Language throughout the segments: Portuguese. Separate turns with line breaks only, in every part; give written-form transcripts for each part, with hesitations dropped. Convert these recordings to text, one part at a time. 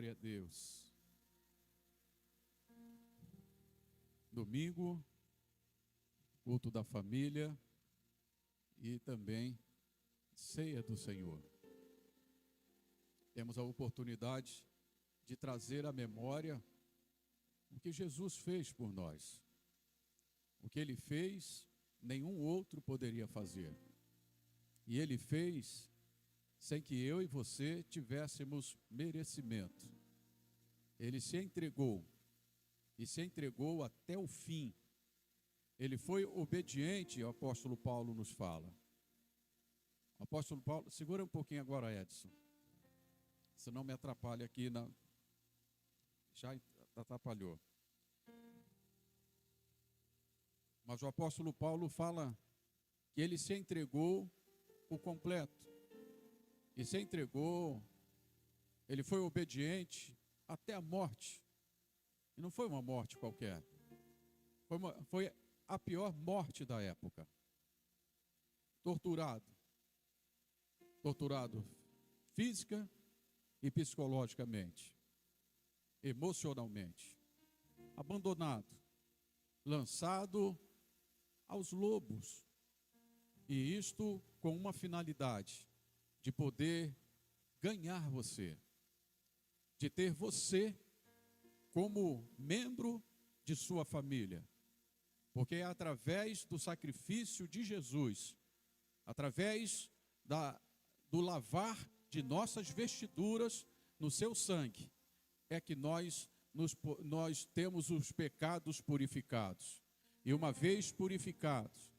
Glória a Deus. Domingo, culto da família e também ceia do Senhor. Temos a oportunidade de trazer à memória o que Jesus fez por nós. O que Ele fez, nenhum outro poderia fazer. E Ele fez sem que eu e você tivéssemos merecimento. Ele se entregou, e se entregou até o fim. Ele foi obediente, o apóstolo Paulo nos fala. O apóstolo Paulo, segura um pouquinho agora, Edson, senão me atrapalha aqui, já atrapalhou. Mas o apóstolo Paulo fala que ele se entregou por completo. E se entregou, ele foi obediente até a morte. E não foi uma morte qualquer. Foi a pior morte da época. Torturado. Torturado física e psicologicamente. Emocionalmente. Abandonado. Lançado aos lobos. E isto com uma finalidade: de poder ganhar você, de ter você como membro de sua família, porque é através do sacrifício de Jesus, através do lavar de nossas vestiduras no seu sangue, é que nós temos os pecados purificados. E uma vez purificados,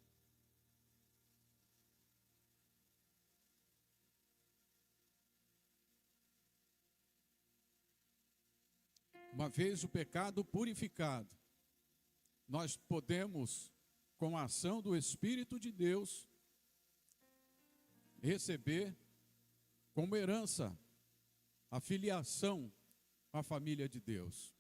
uma vez o pecado purificado, nós podemos, com a ação do Espírito de Deus, receber como herança a filiação à família de Deus.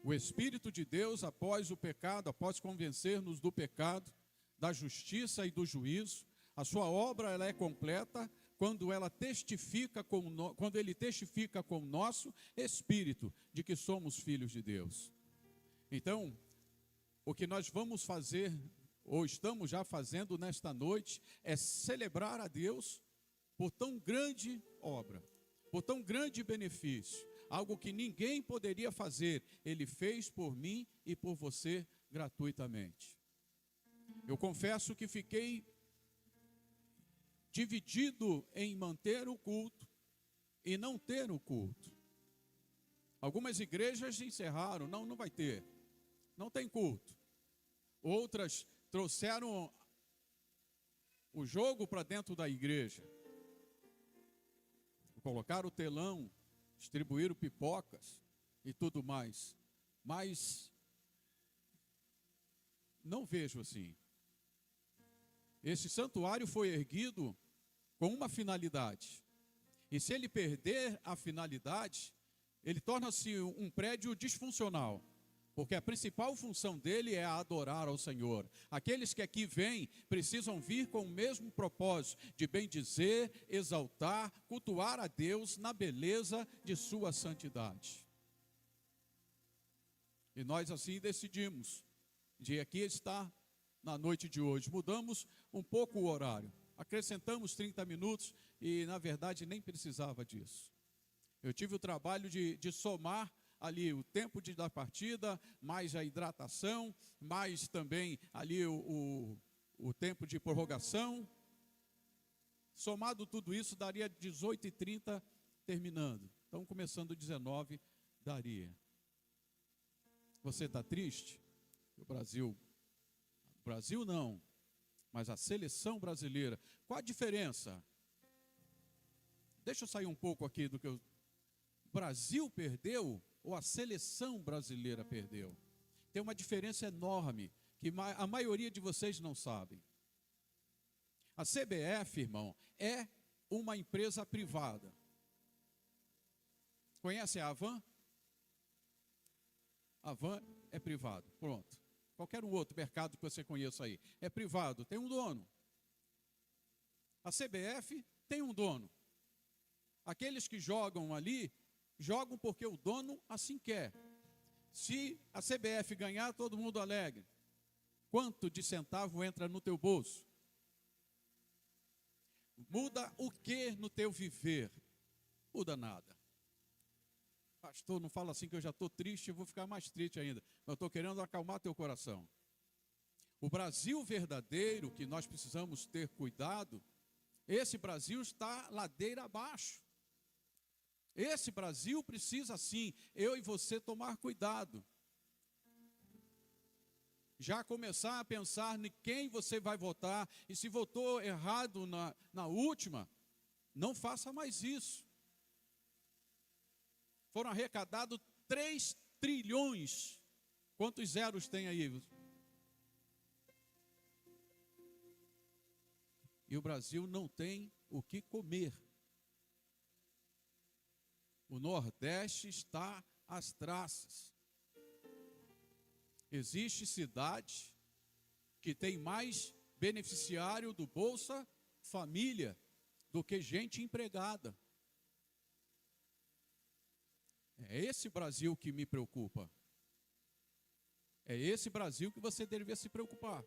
O Espírito de Deus, após o pecado, após convencer-nos do pecado, da justiça e do juízo, a sua obra ela é completa quando ele testifica com o nosso espírito de que somos filhos de Deus. Então, o que nós vamos fazer, ou estamos já fazendo nesta noite, é celebrar a Deus por tão grande obra, por tão grande benefício, algo que ninguém poderia fazer, Ele fez por mim e por você gratuitamente. Eu confesso que fiquei dividido em manter o culto e não ter o culto. Algumas igrejas encerraram, não vai ter, não tem culto. Outras trouxeram o jogo para dentro da igreja, colocaram o telão, distribuíram pipocas e tudo mais. Mas não vejo assim. Esse santuário foi erguido com uma finalidade. E se ele perder a finalidade, ele torna-se um prédio disfuncional. Porque a principal função dele é adorar ao Senhor. Aqueles que aqui vêm precisam vir com o mesmo propósito de bendizer, exaltar, cultuar a Deus na beleza de sua santidade. E nós assim decidimos de aqui estar na noite de hoje. Mudamos um pouco o horário. Acrescentamos 30 minutos e, na verdade, nem precisava disso. Eu tive o trabalho de somar ali o tempo da partida, mais a hidratação, mais também ali o tempo de prorrogação. Somado tudo isso, daria 18h30 terminando. Então, começando 19, daria. Você está triste? O Brasil não, mas a seleção brasileira. Qual a diferença? Deixa eu sair um pouco aqui do que o Brasil perdeu ou a seleção brasileira perdeu. Tem uma diferença enorme que a maioria de vocês não sabem. A CBF, irmão, é uma empresa privada. Conhece a Avan? A Avan é privado, pronto. Qualquer um outro mercado que você conheça aí. É privado, tem um dono. A CBF tem um dono. Aqueles que jogam ali Jogam porque o dono assim quer. Se a CBF ganhar, todo mundo alegre. Quanto de centavo entra no teu bolso? Muda o que no teu viver? Muda nada. Pastor, não fala assim que eu já estou triste, eu vou ficar mais triste ainda. Mas eu estou querendo acalmar teu coração. O Brasil verdadeiro, que nós precisamos ter cuidado, esse Brasil está ladeira abaixo. Esse Brasil precisa sim, eu e você, tomar cuidado. Já começar a pensar em quem você vai votar, e se votou errado na última, não faça mais isso. Foram arrecadados 3 trilhões. Quantos zeros tem aí? E o Brasil não tem o que comer. O Nordeste está às traças. Existe cidade que tem mais beneficiário do Bolsa Família do que gente empregada. É esse Brasil que me preocupa. É esse Brasil que você deveria se preocupar.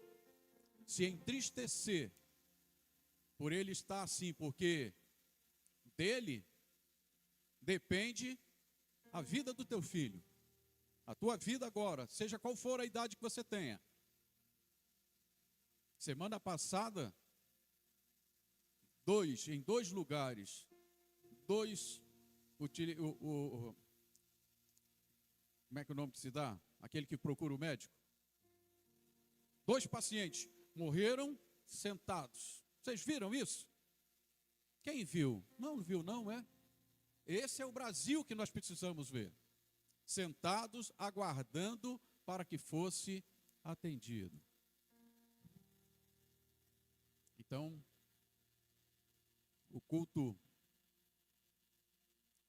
Se entristecer por ele estar assim, porque dele depende a vida do teu filho. A tua vida agora, seja qual for a idade que você tenha. Semana passada, em dois lugares, como é que é o nome que se dá? Aquele que procura o médico. 2 pacientes morreram sentados. Vocês viram isso? Quem viu? Não viu não, é? Esse é o Brasil que nós precisamos ver. Sentados, aguardando para que fosse atendido. Então, o culto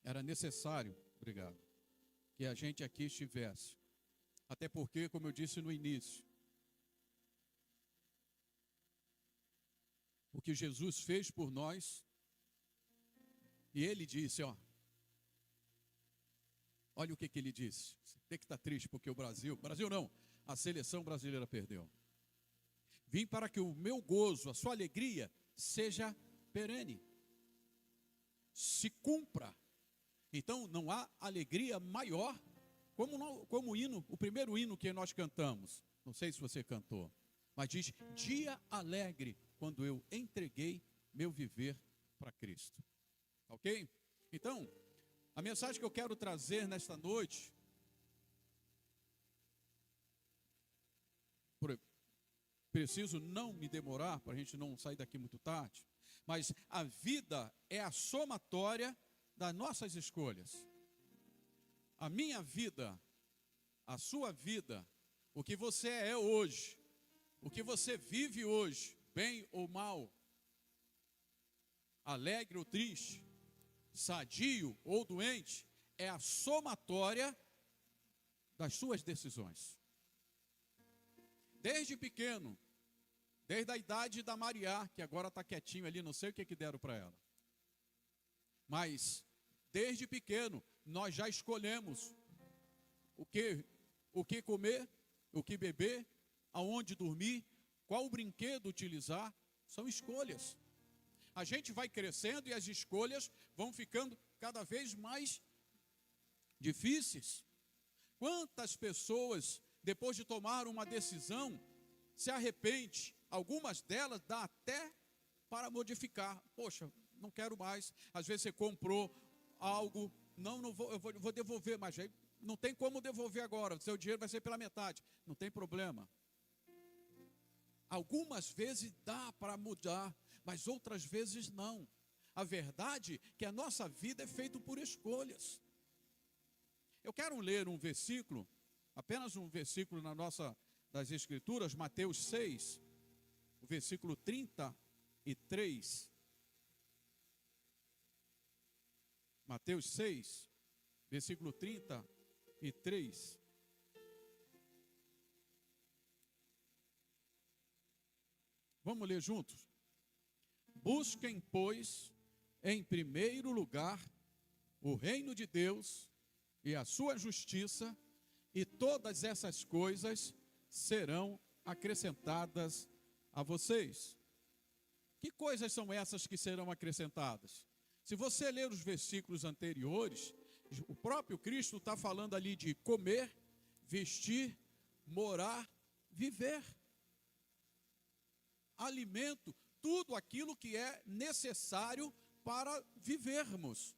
era necessário, obrigado, que a gente aqui estivesse. Até porque, como eu disse no início, o que Jesus fez por nós, e ele disse, olha o que ele disse. Você tem que estar triste porque o Brasil não, a seleção brasileira perdeu. Vim para que o meu gozo, a sua alegria, seja perene. Se cumpra. Então não há alegria maior, como o hino, o primeiro hino que nós cantamos. Não sei se você cantou, mas diz: dia alegre, quando eu entreguei meu viver para Cristo. Ok? Então, a mensagem que eu quero trazer nesta noite, preciso não me demorar, para a gente não sair daqui muito tarde, mas a vida é a somatória das nossas escolhas. A minha vida, a sua vida, o que você é hoje, o que você vive hoje, bem ou mal, alegre ou triste, sadio ou doente, é a somatória das suas decisões. Desde pequeno, desde a idade da Maria, que agora está quietinho ali, não sei o que deram para ela. Mas, desde pequeno, nós já escolhemos o que comer, o que beber, aonde dormir, qual brinquedo utilizar, são escolhas. A gente vai crescendo e as escolhas vão ficando cada vez mais difíceis. Quantas pessoas, depois de tomar uma decisão, se arrependem? Algumas delas dá até para modificar. Poxa, não quero mais. Às vezes você comprou algo, não vou, eu vou devolver, mas aí não tem como devolver agora. O seu dinheiro vai ser pela metade. Não tem problema. Algumas vezes dá para mudar, mas outras vezes não. A verdade é que a nossa vida é feita por escolhas. Eu quero ler um versículo, apenas um versículo das Escrituras, Mateus 6, o versículo 33. Mateus 6, versículo 33. Vamos ler juntos? Busquem, pois, em primeiro lugar o reino de Deus e a sua justiça, e todas essas coisas serão acrescentadas a vocês. Que coisas são essas que serão acrescentadas? Se você ler os versículos anteriores, o próprio Cristo está falando ali de comer, vestir, morar, viver. Alimento, tudo aquilo que é necessário para vivermos.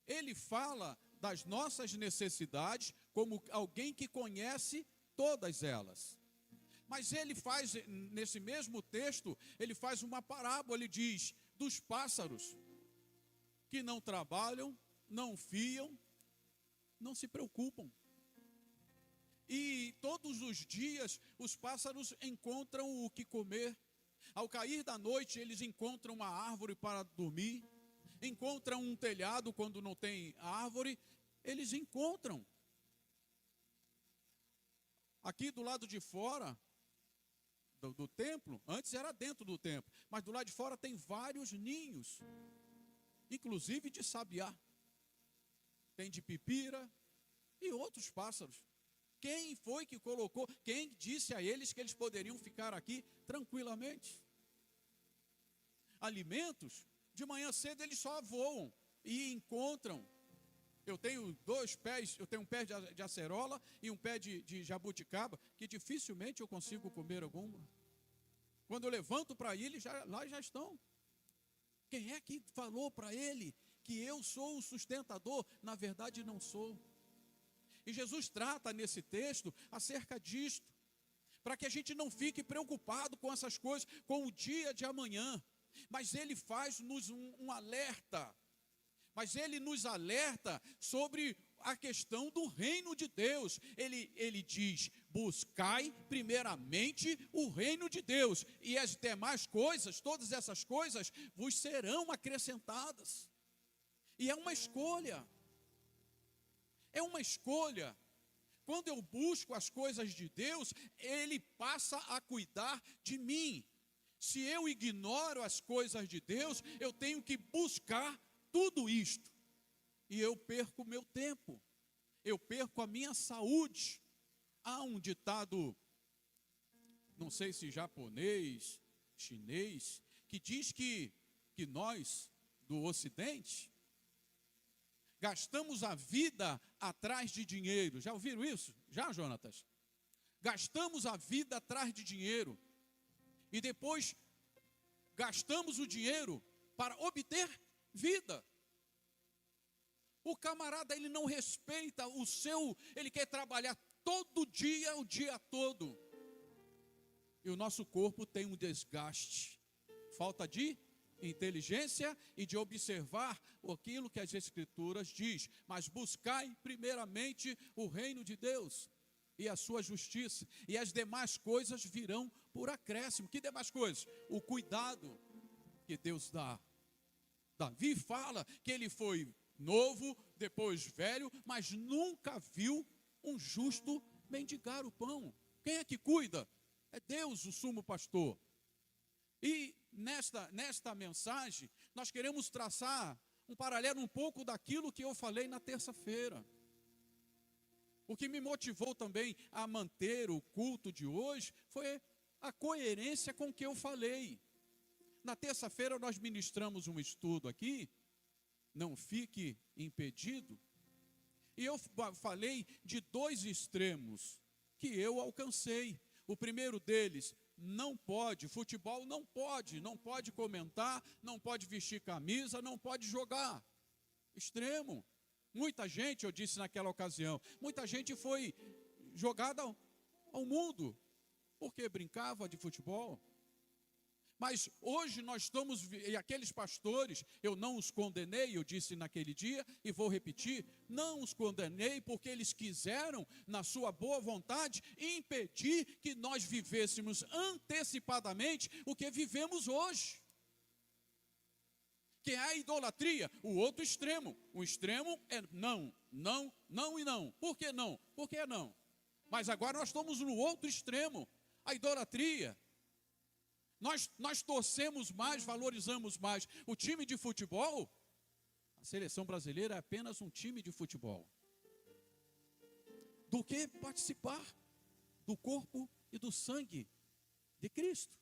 Ele fala das nossas necessidades como alguém que conhece todas elas. Mas ele faz, nesse mesmo texto, ele faz uma parábola, ele diz, dos pássaros, que não trabalham, não fiam, não se preocupam. E todos os dias os pássaros encontram o que comer. Ao cair da noite eles encontram uma árvore para dormir, encontram um telhado quando não tem árvore, eles encontram. Aqui do lado de fora do templo, antes era dentro do templo, mas do lado de fora tem vários ninhos, inclusive de sabiá, tem de pipira e outros pássaros. Quem foi que colocou, quem disse a eles que eles poderiam ficar aqui tranquilamente? Alimentos, de manhã cedo eles só voam e encontram. Eu tenho dois pés, eu tenho um pé de acerola e um pé de jabuticaba, que dificilmente eu consigo comer alguma. Quando eu levanto para ir, lá já estão. Quem é que falou para ele que eu sou o sustentador? Na verdade não sou. E Jesus trata nesse texto acerca disto, para que a gente não fique preocupado com essas coisas, com o dia de amanhã. Mas ele faz-nos um alerta. Mas ele nos alerta sobre a questão do reino de Deus. Ele diz, buscai primeiramente o reino de Deus, e as demais coisas, todas essas coisas, vos serão acrescentadas. E é uma escolha. É uma escolha. Quando eu busco as coisas de Deus, Ele passa a cuidar de mim. Se eu ignoro as coisas de Deus, eu tenho que buscar tudo isto. E eu perco o meu tempo. Eu perco a minha saúde. Há um ditado, não sei se japonês, chinês, que diz que nós, do Ocidente, gastamos a vida atrás de dinheiro. Já ouviram isso? Já, Jonatas? Gastamos a vida atrás de dinheiro. E depois gastamos o dinheiro para obter vida. O camarada, ele não respeita ele quer trabalhar todo dia, o dia todo. E o nosso corpo tem um desgaste. Falta de inteligência e de observar aquilo que as Escrituras diz. Mas buscai primeiramente o reino de Deus e a sua justiça, e as demais coisas virão por acréscimo. Que demais coisas? O cuidado que Deus dá. Davi fala que ele foi novo, depois velho, mas nunca viu um justo mendigar o pão. Quem é que cuida? É Deus, o sumo pastor. E nesta mensagem, nós queremos traçar um paralelo um pouco daquilo que eu falei na terça-feira. O que me motivou também a manter o culto de hoje foi a coerência com o que eu falei. Na terça-feira nós ministramos um estudo aqui, não fique impedido, e eu falei de dois extremos que eu alcancei. O primeiro deles, futebol não pode comentar, não pode vestir camisa, não pode jogar. Extremo. Muita gente, eu disse naquela ocasião, muita gente foi jogada ao mundo, porque brincava de futebol. Mas hoje nós estamos, e aqueles pastores, eu não os condenei, eu disse naquele dia, e vou repetir, não os condenei porque eles quiseram, na sua boa vontade, impedir que nós vivêssemos antecipadamente o que vivemos hoje. Que é a idolatria, o outro extremo. O extremo é não e não. Por que não? Por que não? Mas agora nós estamos no outro extremo, a idolatria. Nós torcemos mais, valorizamos mais o time de futebol A seleção brasileira é apenas um time de futebol. Do que participar do corpo e do sangue de Cristo.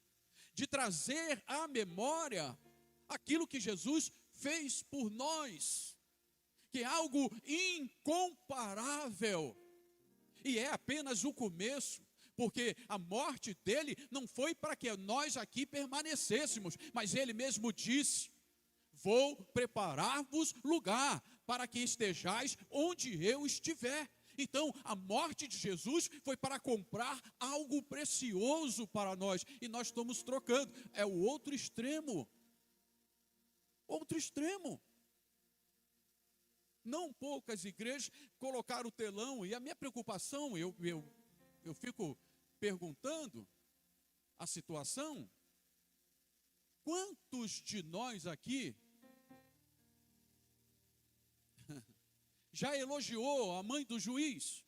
De trazer à memória aquilo que Jesus fez por nós, que é algo incomparável. E é apenas o começo, porque a morte dele não foi para que nós aqui permanecêssemos, mas ele mesmo disse: vou preparar-vos lugar para que estejais onde eu estiver. Então, a morte de Jesus foi para comprar algo precioso para nós, e nós estamos trocando. É o outro extremo. Outro extremo. Não poucas igrejas colocaram o telão, e a minha preocupação, eu fico perguntando a situação: quantos de nós aqui já elogiou a mãe do juiz?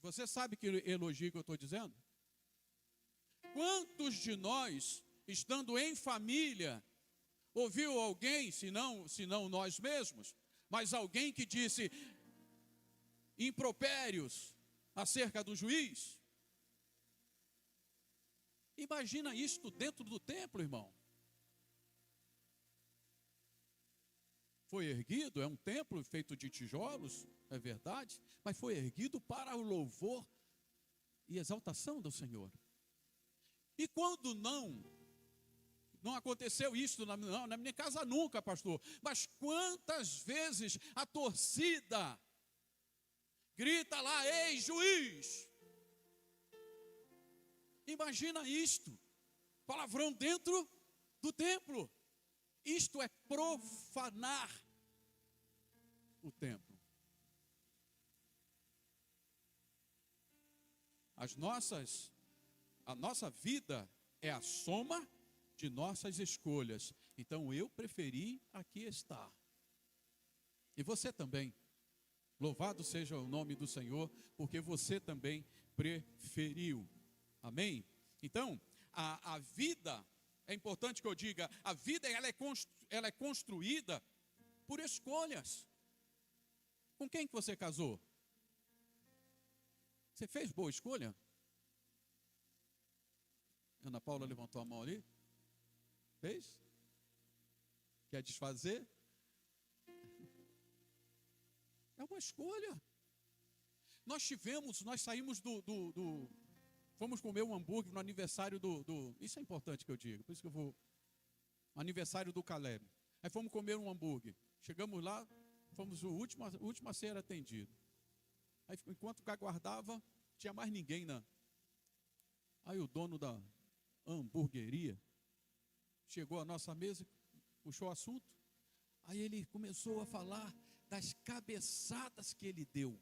Você sabe que elogio que eu estou dizendo? Quantos de nós, estando em família, ouviu alguém, se não nós mesmos, mas alguém que disse impropérios acerca do juiz? Imagina isto dentro do templo, irmão. Foi erguido, é um templo feito de tijolos, é verdade, mas foi erguido para o louvor e exaltação do Senhor. E quando não aconteceu isso na minha casa nunca, pastor, mas quantas vezes a torcida grita lá: ei, juiz! Imagina isto, palavrão dentro do templo. Isto é profanar o templo. A nossa vida é a soma de nossas escolhas. Então eu preferi aqui estar. E você também. Louvado seja o nome do Senhor, porque você também preferiu. Amém? Então, a vida, é importante que eu diga, a vida ela é construída por escolhas. Com quem que você casou? Você fez boa escolha? Ana Paula levantou a mão ali. Fez? Quer desfazer? É uma escolha. Nós saímos fomos comer um hambúrguer no aniversário isso é importante que eu diga, por isso que eu vou, aniversário do Caleb. Aí fomos comer um hambúrguer. Chegamos lá, fomos o último a ser atendido. Aí enquanto aguardava, tinha mais ninguém Aí o dono da hamburgueria chegou à nossa mesa, puxou o assunto. Aí ele começou a falar das cabeçadas que ele deu.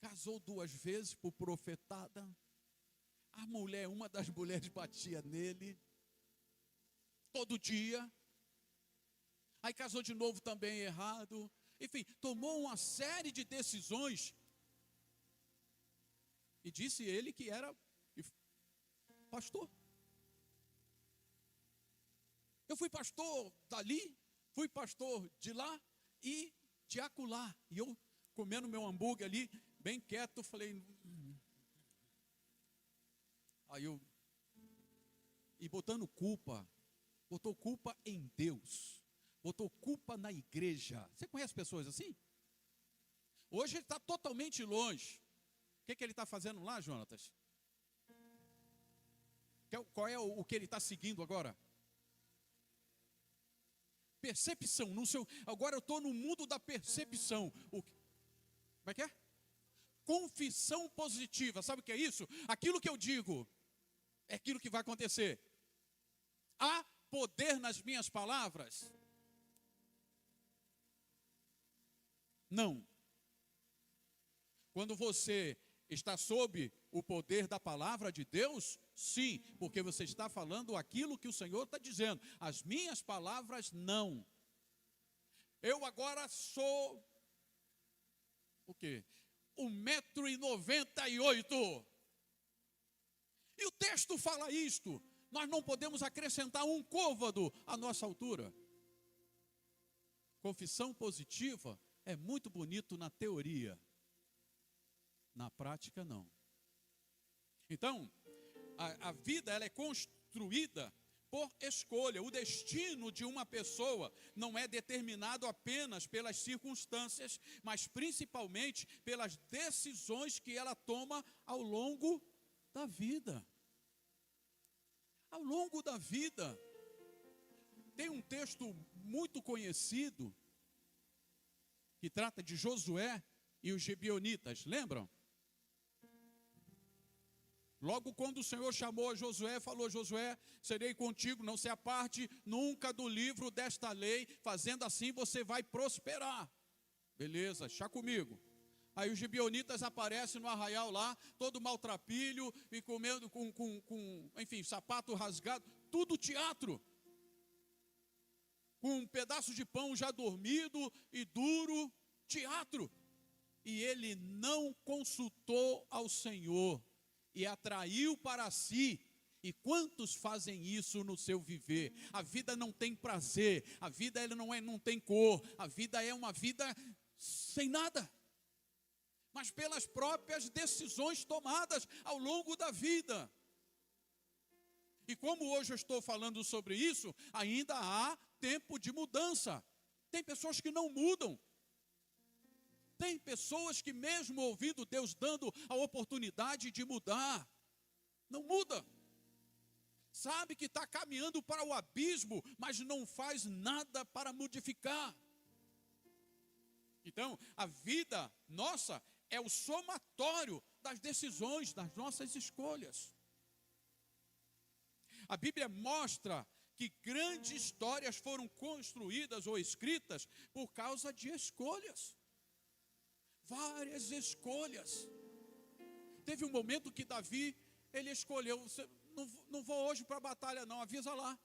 Casou 2 vezes por profetada. Uma das mulheres batia nele todo dia. Aí casou de novo também errado. Enfim, tomou uma série de decisões. E disse ele que era pastor. Eu fui pastor dali, fui pastor de lá e de acolá. E eu comendo meu hambúrguer ali, bem quieto, falei... Aí e botou culpa em Deus, botou culpa na igreja. Você conhece pessoas assim? Hoje ele está totalmente longe. O que ele está fazendo lá, Jonatas? Qual é o que ele está seguindo agora? Percepção. Agora eu estou no mundo da percepção. Como é que é? Confissão positiva. Sabe o que é isso? Aquilo que eu digo é aquilo que vai acontecer. Há poder nas minhas palavras? Não. Quando você está sob o poder da palavra de Deus, sim, porque você está falando aquilo que o Senhor está dizendo. As minhas palavras, não. Eu agora sou o quê? 1,98 m. E o texto fala isto. Nós não podemos acrescentar um côvado à nossa altura. Confissão positiva é muito bonito na teoria, na prática não. Então, a vida ela é construída por escolha. O destino de uma pessoa não é determinado apenas pelas circunstâncias, mas principalmente pelas decisões que ela toma ao longo da vida. Ao longo da vida. Tem um texto muito conhecido que trata de Josué e os gibeonitas, lembram? Logo quando o Senhor chamou a Josué, falou: Josué, serei contigo, não se aparte nunca do livro desta lei, fazendo assim você vai prosperar. Beleza, está comigo. Aí os gibeonitas aparecem no arraial lá, todo maltrapilho, e comendo enfim, sapato rasgado, tudo teatro. Com um pedaço de pão já dormido e duro, teatro. E ele não consultou ao Senhor e atraiu para si. E quantos fazem isso no seu viver? A vida não tem prazer, a vida ela não tem cor, a vida é uma vida sem nada. Mas pelas próprias decisões tomadas ao longo da vida. E como hoje eu estou falando sobre isso, ainda há tempo de mudança. Tem pessoas que não mudam. Tem pessoas que mesmo ouvindo Deus dando a oportunidade de mudar, não muda. Sabe que está caminhando para o abismo, mas não faz nada para modificar. Então, a vida nossa é o somatório das decisões, das nossas escolhas. A Bíblia mostra que grandes histórias foram construídas ou escritas por causa de escolhas. Várias escolhas. Teve um momento que Davi, ele escolheu: não vou hoje para a batalha não, avisa lá.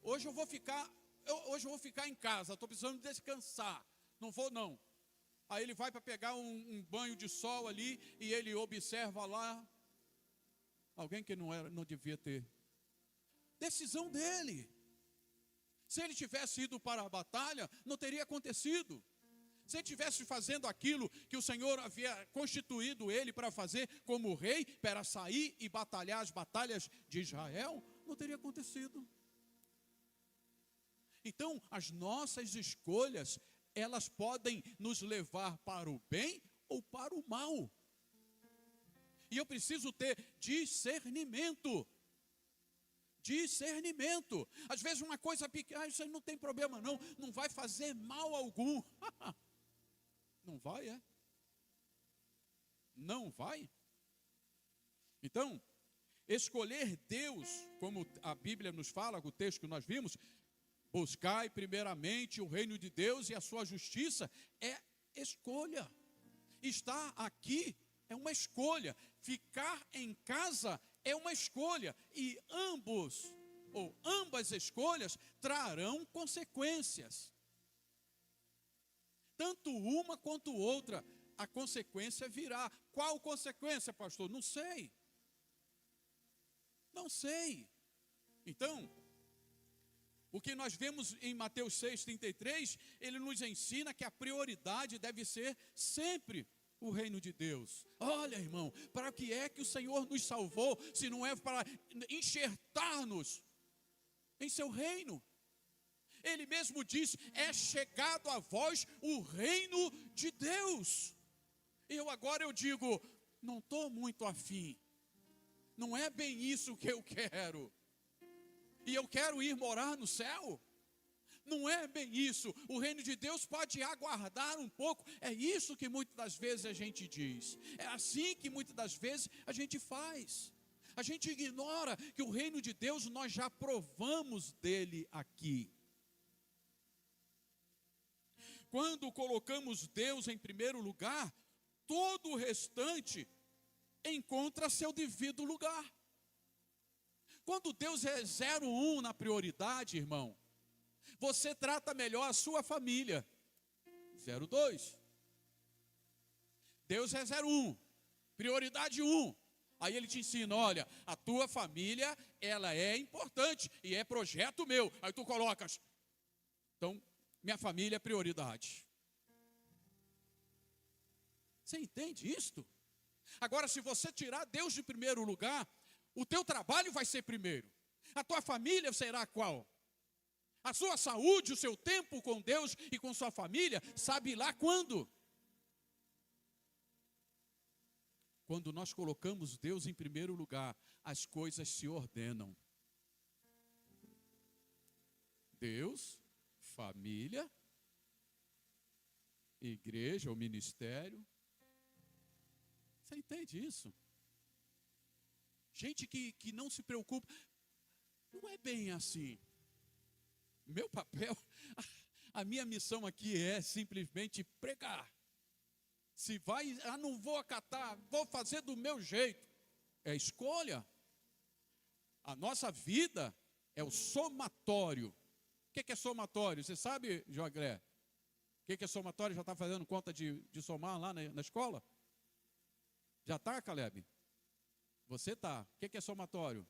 Hoje eu vou ficar em casa, estou precisando descansar, não vou não. Aí ele vai para pegar um banho de sol ali, e ele observa lá, alguém que não devia ter. Decisão dele. Se ele tivesse ido para a batalha, não teria acontecido. Se ele estivesse fazendo aquilo que o Senhor havia constituído ele para fazer como rei, para sair e batalhar as batalhas de Israel, não teria acontecido. Então, as nossas escolhas, elas podem nos levar para o bem ou para o mal. E eu preciso ter discernimento. Discernimento. Às vezes uma coisa pequena, isso aí não tem problema não, não vai fazer mal algum. Não vai, é? Não vai? Então, escolher Deus, como a Bíblia nos fala, o texto que nós vimos, buscai primeiramente o reino de Deus e a sua justiça, é escolha. Estar aqui é uma escolha. Ficar em casa é uma escolha. E ambas escolhas trarão consequências. Tanto uma quanto outra, a consequência virá. Qual consequência, pastor? Não sei. Não sei. Então, o que nós vemos em Mateus 6,33, ele nos ensina que a prioridade deve ser sempre o reino de Deus. Olha, irmão, para que é que o Senhor nos salvou, se não é para enxertar-nos em seu reino? Ele mesmo disse: é chegado a vós o reino de Deus. Agora eu digo, não estou muito afim. Não é bem isso que eu quero. E eu quero ir morar no céu. Não é bem isso. O reino de Deus pode aguardar um pouco. É isso que muitas das vezes a gente diz. É assim que muitas das vezes a gente faz. A gente ignora que o reino de Deus nós já provamos dele aqui. Quando colocamos Deus em primeiro lugar, todo o restante encontra seu devido lugar. Quando Deus é 01 na prioridade, irmão, você trata melhor a sua família. 02. Deus é 01, prioridade 1. Aí ele te ensina: olha, a tua família, ela é importante e é projeto meu. Aí tu colocas. Então, Minha família é prioridade. Você entende isto? Agora, se você tirar Deus de primeiro lugar, o teu trabalho vai ser primeiro. A tua família será qual? A sua saúde, o seu tempo com Deus e com sua família, sabe lá quando? Quando nós colocamos Deus em primeiro lugar, as coisas se ordenam. Deus, família, igreja ou ministério. Você entende isso? Gente que não se preocupa. Não é bem assim. Meu papel, a minha missão aqui é simplesmente pregar. Se vai, não vou acatar, vou fazer do meu jeito. É escolha. A nossa vida é o somatório. O que é somatório? Você sabe, Joagré? O que é somatório? Já está fazendo conta de somar lá na escola? Já está, Caleb? Você está. O que é somatório?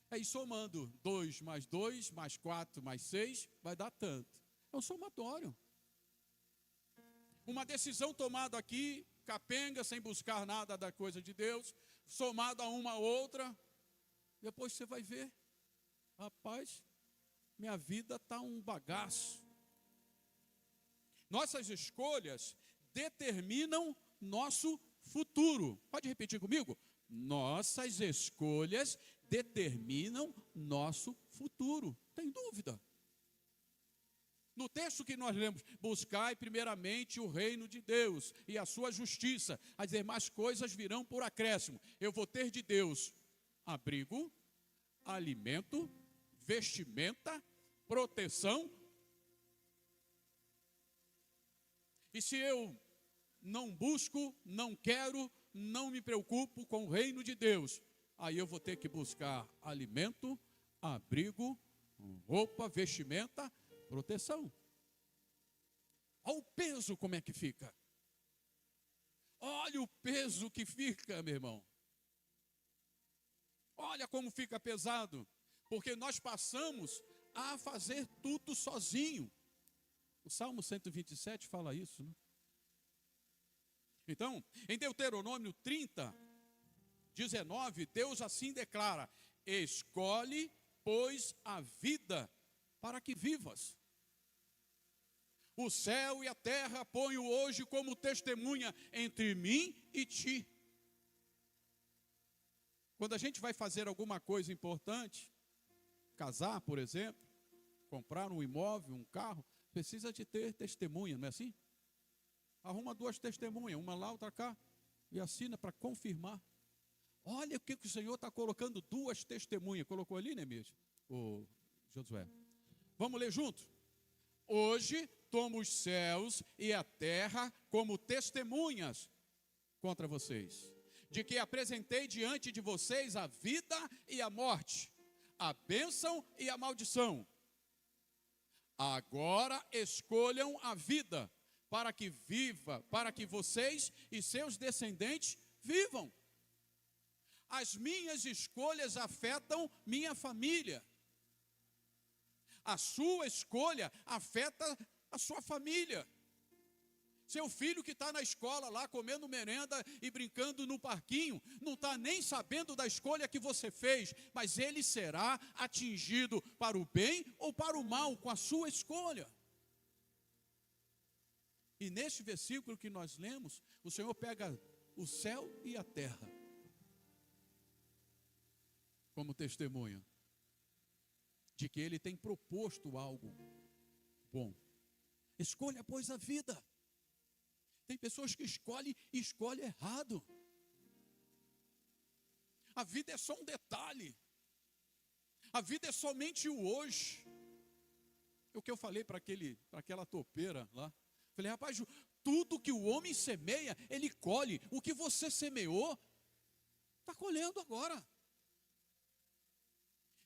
É ir somando 2 mais 2, mais 4, mais 6, vai dar tanto. É um somatório. Uma decisão tomada aqui, capenga, sem buscar nada da coisa de Deus, somada a uma outra, depois você vai ver, rapaz, minha vida está um bagaço. Nossas escolhas determinam nosso futuro. Pode repetir comigo? Nossas escolhas determinam nosso futuro. Tem dúvida? No texto que nós lemos, buscai primeiramente o reino de Deus e a sua justiça, as demais coisas virão por acréscimo. Eu vou ter de Deus abrigo, alimento, vestimenta, proteção. E se eu não busco, não quero, não me preocupo com o reino de Deus, aí eu vou ter que buscar alimento, abrigo, roupa, vestimenta, proteção. Olha o peso como é que fica. Olha o peso que fica, meu irmão. Olha como fica pesado. Porque nós passamos a fazer tudo sozinho. O Salmo 127 fala isso, né? Então, em Deuteronômio 30, 19, Deus assim declara: escolhe, pois, a vida para que vivas. O céu e a terra ponho hoje como testemunha entre mim e ti. Quando a gente vai fazer alguma coisa importante, casar, por exemplo, comprar um imóvel, um carro, precisa de ter testemunha, não é assim? Arruma 2 testemunhas, uma lá, outra cá, e assina para confirmar. Olha o que o Senhor está colocando, 2 testemunhas. Colocou ali, né, mesmo? O Josué. Vamos ler junto? Hoje tomo os céus e a terra como testemunhas contra vocês, de que apresentei diante de vocês a vida e a morte, a bênção e a maldição. Agora escolham a vida, para que viva, para que vocês e seus descendentes vivam. As minhas escolhas afetam minha família. A sua escolha afeta a sua família. Seu filho que está na escola lá, comendo merenda e brincando no parquinho, não está nem sabendo da escolha que você fez, mas ele será atingido para o bem ou para o mal com a sua escolha. E neste versículo que nós lemos, o Senhor pega o céu e a terra como testemunha de que Ele tem proposto algo bom. Escolha, pois, a vida. Tem pessoas que escolhem e escolhem errado. A vida é só um detalhe. A vida é somente o hoje. O que eu falei para aquela topeira lá. Falei, rapaz, tudo que o homem semeia, ele colhe. O que você semeou, está colhendo agora.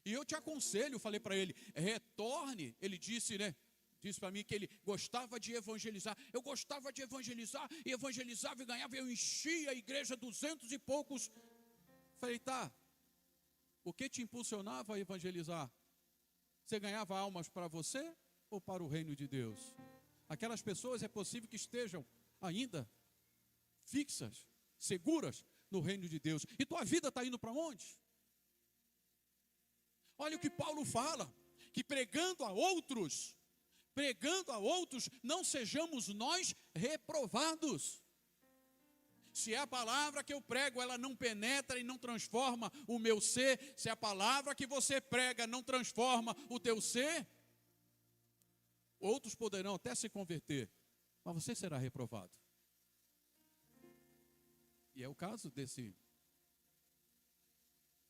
E eu te aconselho, falei para ele, retorne. Ele disse, né? Disse para mim que ele gostava de evangelizar. Eu gostava de evangelizar, e evangelizava e ganhava. Eu enchia a igreja 200 e poucos. Falei, tá. O que te impulsionava a evangelizar? Você ganhava almas para você ou para o reino de Deus? Aquelas pessoas é possível que estejam ainda fixas, seguras no reino de Deus. E tua vida está indo para onde? Olha o que Paulo fala, que pregando a outros, não sejamos nós reprovados. Se é a palavra que eu prego, ela não penetra e não transforma o meu ser, se é a palavra que você prega não transforma o teu ser, outros poderão até se converter, mas você será reprovado. E é o caso desse.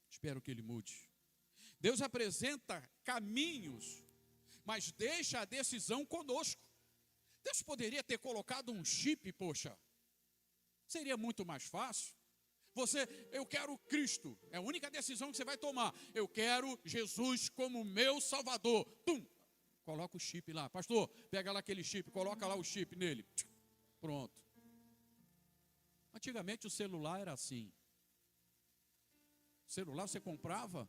Espero que ele mude. Deus apresenta caminhos, mas deixa a decisão conosco. Deus poderia ter colocado um chip, poxa. Seria muito mais fácil. Eu quero Cristo. É a única decisão que você vai tomar. Eu quero Jesus como meu Salvador. Tum! Coloca o chip lá. Pastor, pega lá aquele chip, coloca lá o chip nele. Pronto. Antigamente o celular era assim. O celular você comprava,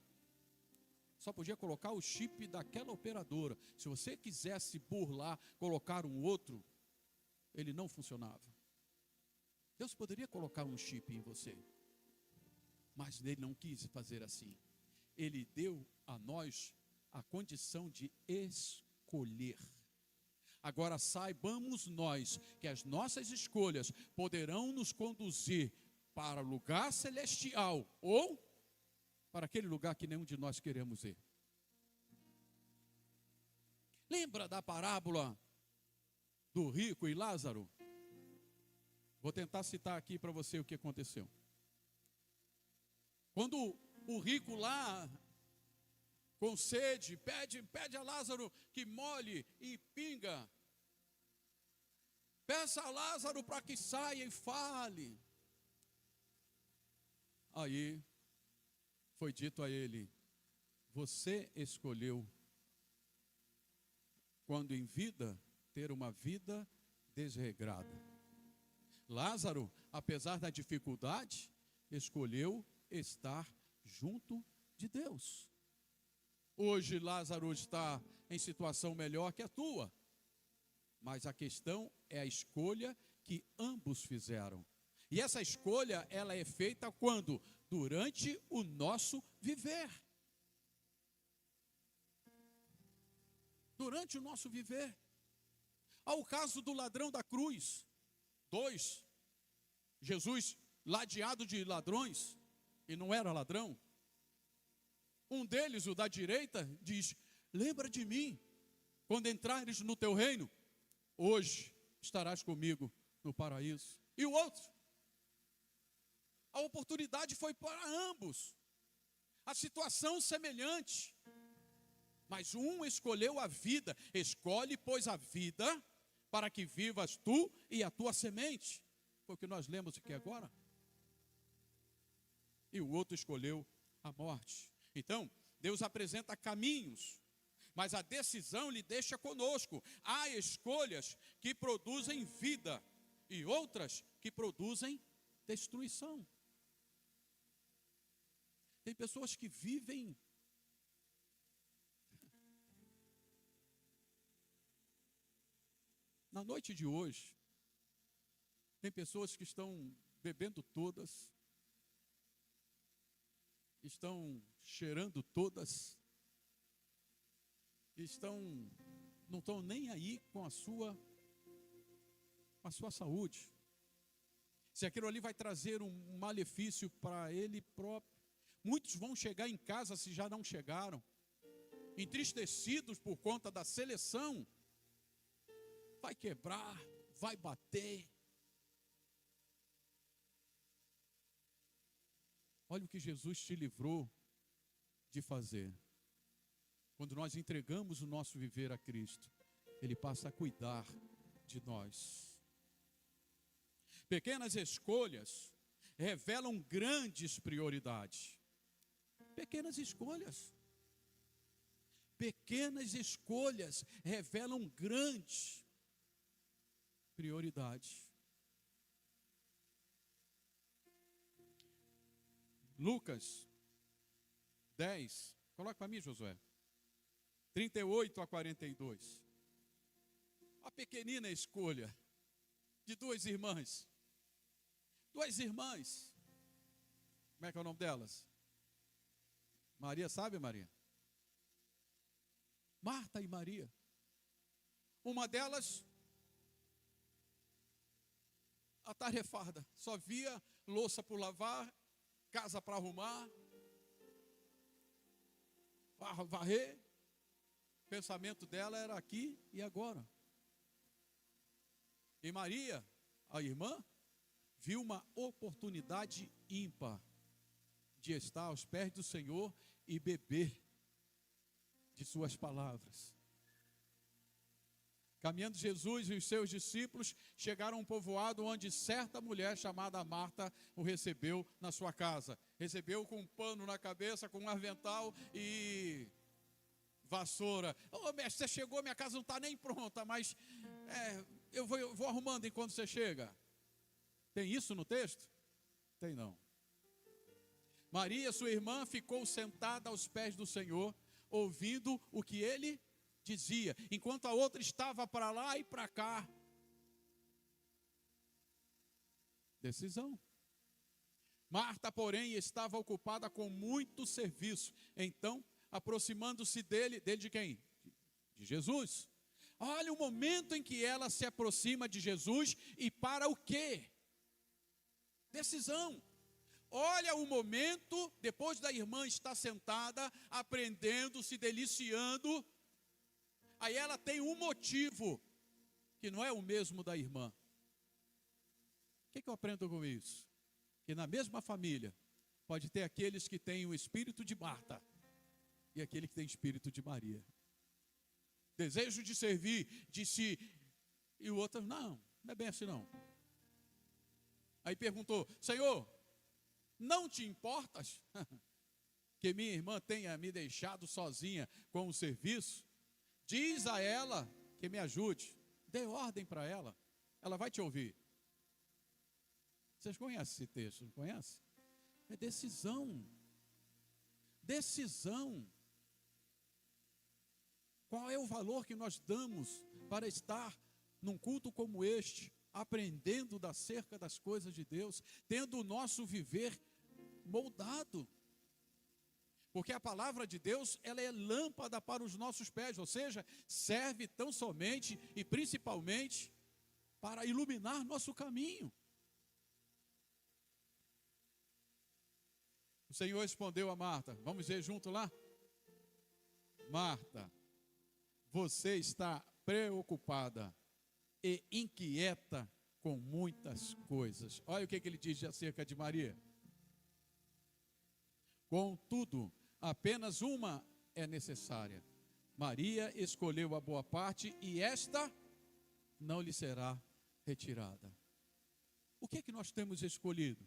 só podia colocar o chip daquela operadora. Se você quisesse burlar, colocar um outro, ele não funcionava. Deus poderia colocar um chip em você, mas ele não quis fazer assim. Ele deu a nós a condição de escolher. Agora saibamos nós que as nossas escolhas poderão nos conduzir para o lugar celestial ou para aquele lugar que nenhum de nós queremos ir. Lembra da parábola do rico e Lázaro? Vou tentar citar aqui para você o que aconteceu. Quando o rico lá, com sede, pede a Lázaro que molhe e pinga. Peça a Lázaro para que saia e fale. Aí foi dito a ele: você escolheu, quando em vida, ter uma vida desregrada. Lázaro, apesar da dificuldade, escolheu estar junto de Deus. Hoje Lázaro está em situação melhor que a tua, mas a questão é a escolha que ambos fizeram. E essa escolha, ela é feita quando? Durante o nosso viver. Durante o nosso viver. Ao caso do ladrão da cruz, 2, Jesus ladeado de ladrões, e não era ladrão. Um deles, o da direita, diz: lembra de mim, quando entrares no teu reino, hoje estarás comigo no paraíso. E o outro, a oportunidade foi para ambos, a situação semelhante, mas um escolheu a vida. Escolhe, pois, a vida, para que vivas tu e a tua semente. Foi o que nós lemos aqui agora. E o outro escolheu a morte. Então, Deus apresenta caminhos, mas a decisão lhe deixa conosco. Há escolhas que produzem vida e outras que produzem destruição. Tem pessoas que vivem na noite de hoje. Tem pessoas que estão bebendo todas, estão cheirando todas, não estão nem aí com a sua saúde. Se aquilo ali vai trazer um malefício para ele próprio. Muitos vão chegar em casa, se já não chegaram, entristecidos por conta da seleção. Vai quebrar, vai bater. Olha o que Jesus te livrou de fazer. Quando nós entregamos o nosso viver a Cristo, Ele passa a cuidar de nós. Pequenas escolhas revelam grandes prioridades. Pequenas escolhas. Pequenas escolhas revelam grandes prioridades. Lucas 10, coloca para mim, Josué, 38 a 42. A pequenina escolha de duas irmãs. Duas irmãs. Como é que é o nome delas? Maria, sabe, Maria? Marta e Maria. Uma delas, atarefada, só via louça por lavar, casa para arrumar, varrer. O pensamento dela era aqui e agora. E Maria, a irmã, viu uma oportunidade ímpar de estar aos pés do Senhor e beber de suas palavras. Caminhando Jesus e os seus discípulos chegaram a um povoado onde certa mulher chamada Marta o recebeu na sua casa. Recebeu com um pano na cabeça, com um avental e vassoura. Ô, mestre, você chegou, minha casa não está nem pronta, mas eu vou arrumando enquanto você chega. Tem isso no texto? Tem não. Maria, sua irmã, ficou sentada aos pés do Senhor, ouvindo o que ele dizia, enquanto a outra estava para lá e para cá. Decisão. Marta, porém, estava ocupada com muito serviço. Então, aproximando-se dele de quem? De Jesus. Olha o momento em que ela se aproxima de Jesus e para o quê? Decisão. Olha o momento, depois da irmã estar sentada, aprendendo, se deliciando, aí ela tem um motivo, que não é o mesmo da irmã. O que eu aprendo com isso? Que na mesma família, pode ter aqueles que têm o espírito de Marta, e aquele que tem o espírito de Maria. Desejo de servir, de se... E o outro, não é bem assim não. Aí perguntou, Senhor, não te importas que minha irmã tenha me deixado sozinha com o serviço? Diz a ela que me ajude. Dê ordem para ela. Ela vai te ouvir. Vocês conhecem esse texto, não conhecem? É decisão. Decisão. Qual é o valor que nós damos para estar num culto como este, aprendendo acerca das coisas de Deus, tendo o nosso viver moldado? Porque a palavra de Deus, ela é lâmpada para os nossos pés, ou seja, serve tão somente e principalmente para iluminar nosso caminho. O Senhor respondeu a Marta, vamos ver junto lá? Marta, você está preocupada e inquieta com muitas coisas. Olha o que ele diz acerca de Maria. Contudo, apenas uma é necessária. Maria escolheu a boa parte e esta não lhe será retirada. O que nós temos escolhido?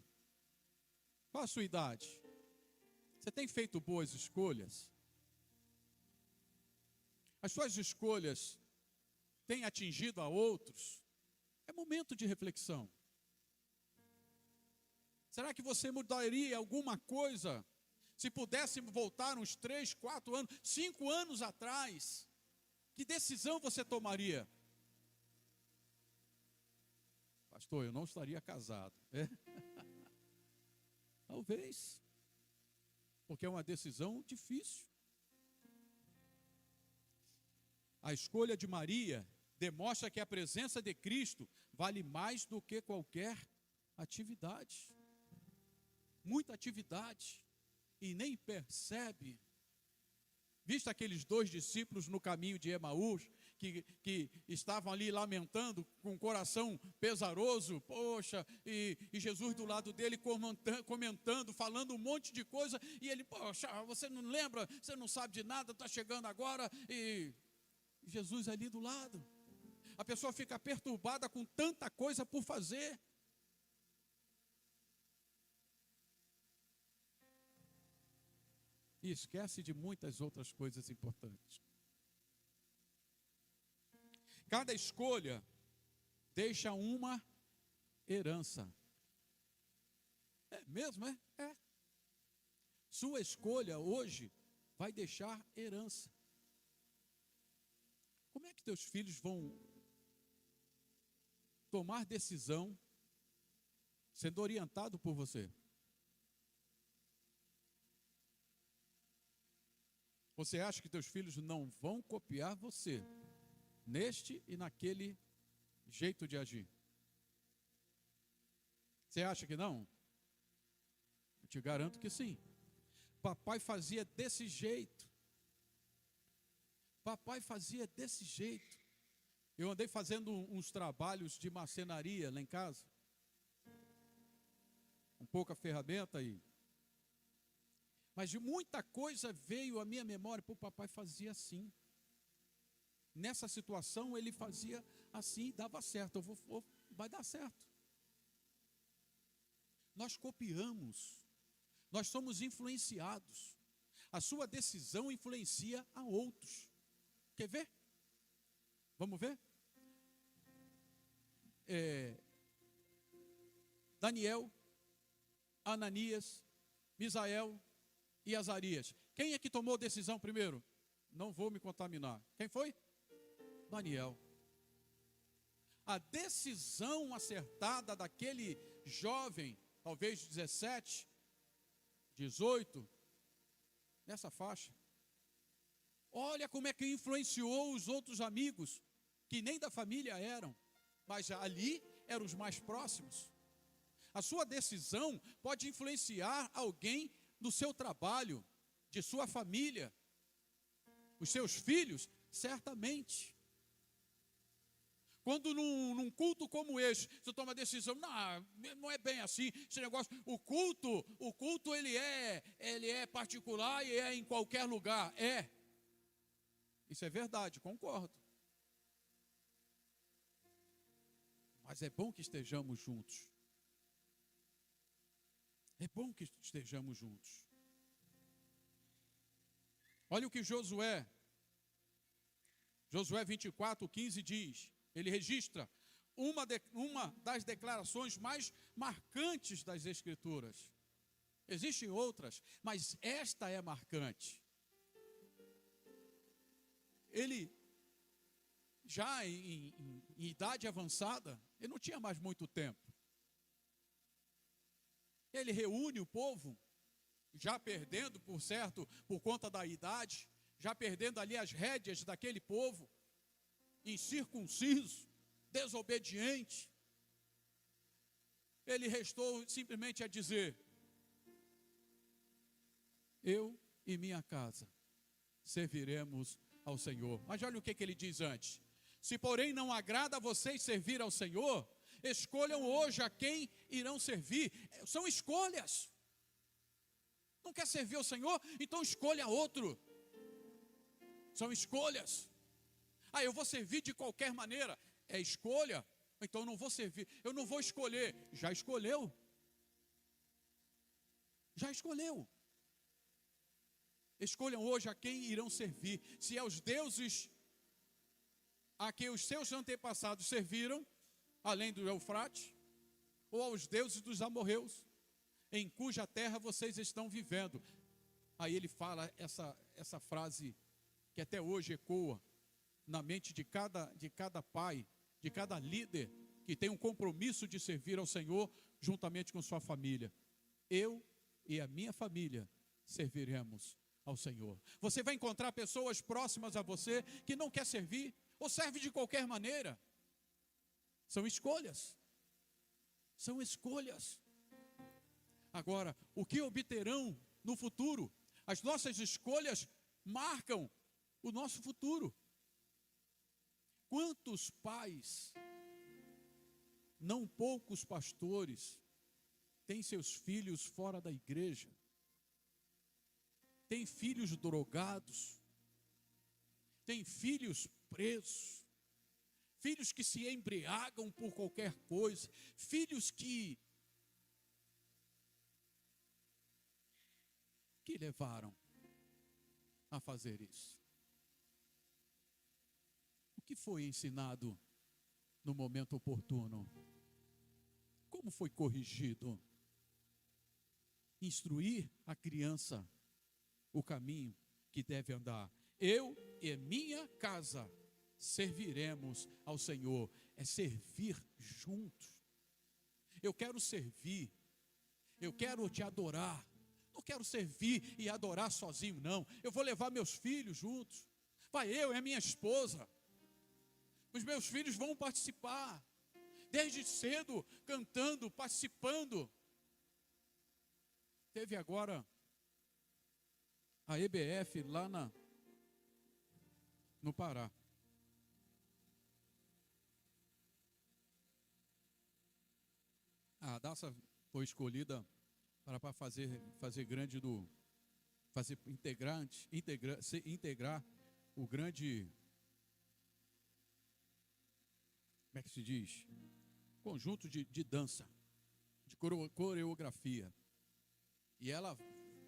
Qual a sua idade? Você tem feito boas escolhas? As suas escolhas têm atingido a outros? É momento de reflexão. Será que você mudaria alguma coisa se pudesse voltar uns 3, 4 anos, 5 anos atrás? Que decisão você tomaria? Pastor, eu não estaria casado. Talvez. Porque é uma decisão difícil. A escolha de Maria demonstra que a presença de Cristo vale mais do que qualquer atividade. Muita atividade. E nem percebe. Vista aqueles 2 discípulos no caminho de Emaús, que estavam ali lamentando, com o coração pesaroso, poxa, e Jesus do lado dele comentando, falando um monte de coisa, e ele, poxa, você não lembra, você não sabe de nada, está chegando agora, e Jesus ali do lado. A pessoa fica perturbada com tanta coisa por fazer. E esquece de muitas outras coisas importantes. Cada escolha deixa uma herança. É mesmo, é? É. Sua escolha hoje vai deixar herança. Como é que teus filhos vão tomar decisão sendo orientado por você? Você acha que teus filhos não vão copiar você neste e naquele jeito de agir? Você acha que não? Eu te garanto que sim. Papai fazia desse jeito. Papai fazia desse jeito. Eu andei fazendo uns trabalhos de marcenaria lá em casa. Um pouco a ferramenta aí. Mas de muita coisa veio à minha memória. Pô, papai fazia assim. Nessa situação ele fazia assim, dava certo. Vai dar certo. Nós copiamos. Nós somos influenciados. A sua decisão influencia a outros. Quer ver? Vamos ver? Daniel, Ananias, Misael e Azarias. Quem é que tomou decisão primeiro? Não vou me contaminar. Quem foi? Daniel. A decisão acertada daquele jovem, talvez 17, 18, nessa faixa. Olha como é que influenciou os outros amigos, que nem da família eram, mas ali eram os mais próximos. A sua decisão pode influenciar alguém no seu trabalho, de sua família, os seus filhos, certamente. Quando num culto como esse, você toma a decisão, não é bem assim, esse negócio, o culto ele é particular e é em qualquer lugar, isso é verdade, concordo. Mas é bom que estejamos juntos. É bom que estejamos juntos. Olha o que Josué 24:15 diz. Ele registra uma das declarações mais marcantes das Escrituras. Existem outras, mas esta é marcante. Ele, já em idade avançada, ele não tinha mais muito tempo. Ele reúne o povo, já perdendo, por conta da idade, já perdendo ali as rédeas daquele povo, incircunciso, desobediente. Ele restou simplesmente a dizer: eu e minha casa serviremos ao Senhor. Mas olha o que ele diz antes: se porém não agrada a vocês servir ao Senhor, escolham hoje a quem irão servir. São escolhas. Não quer servir ao Senhor? Então escolha outro. São escolhas. Eu vou servir de qualquer maneira. É escolha. Então eu não vou servir. Eu não vou escolher. Já escolheu. Já escolheu. Escolham hoje a quem irão servir. Se é os deuses a que os seus antepassados serviram, além do Eufrates, ou aos deuses dos amorreus, em cuja terra vocês estão vivendo. Aí ele fala essa frase que até hoje ecoa na mente de cada pai, de cada líder que tem um compromisso de servir ao Senhor juntamente com sua família. Eu e a minha família serviremos ao Senhor. Você vai encontrar pessoas próximas a você que não quer servir ou serve de qualquer maneira. São escolhas. São escolhas. Agora, o que obterão no futuro? As nossas escolhas marcam o nosso futuro. Quantos pais, não poucos pastores, têm seus filhos fora da igreja? Tem filhos drogados, tem filhos presos, filhos que se embriagam por qualquer coisa, filhos que levaram a fazer isso. O que foi ensinado no momento oportuno? Como foi corrigido? Instruir a criança o caminho que deve andar. Eu e minha casa serviremos ao Senhor, é servir juntos. Eu quero servir, eu quero te adorar, não quero servir e adorar sozinho, não. Eu vou levar meus filhos juntos, vai eu e a minha esposa, os meus filhos vão participar, desde cedo, cantando, participando. Teve agora a EBF lá no Pará. A Daça foi escolhida para fazer grande integrar o grande, como é que se diz? Conjunto de dança, de coreografia. E ela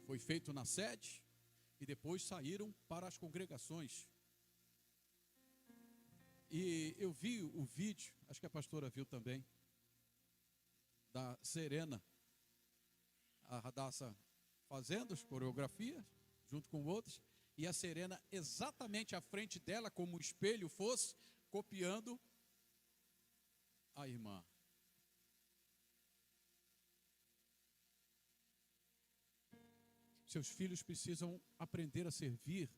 foi feito na sede e depois saíram para as congregações. E eu vi o vídeo, acho que a pastora viu também, da Serena, a Radassa fazendo as coreografias, junto com outros, e a Serena exatamente à frente dela, como o espelho fosse, copiando a irmã. Seus filhos precisam aprender a servir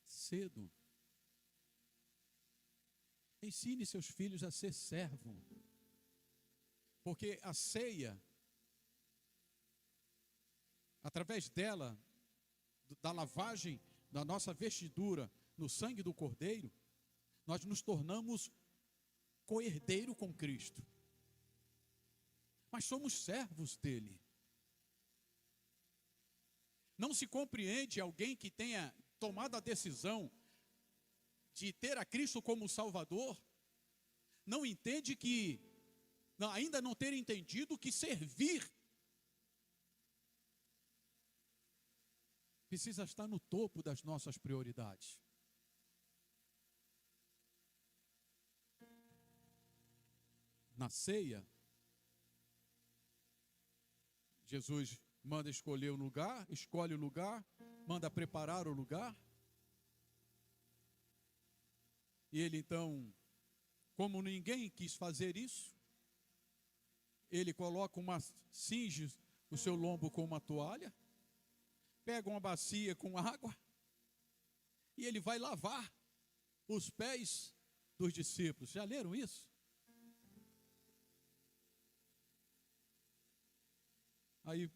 cedo. Ensine seus filhos a ser servo. Porque a ceia, através dela, da lavagem da nossa vestidura no sangue do Cordeiro, nós nos tornamos co-herdeiro com Cristo. Mas somos servos dele. Não se compreende alguém que tenha tomado a decisão de ter a Cristo como Salvador, não entende que, ainda não ter entendido que servir precisa estar no topo das nossas prioridades. Na ceia, Jesus manda escolher o lugar, escolhe o lugar, manda preparar o lugar. E ele então, como ninguém quis fazer isso, ele coloca cinge o seu lombo com uma toalha, pega uma bacia com água, e ele vai lavar os pés dos discípulos. Já leram isso? Aí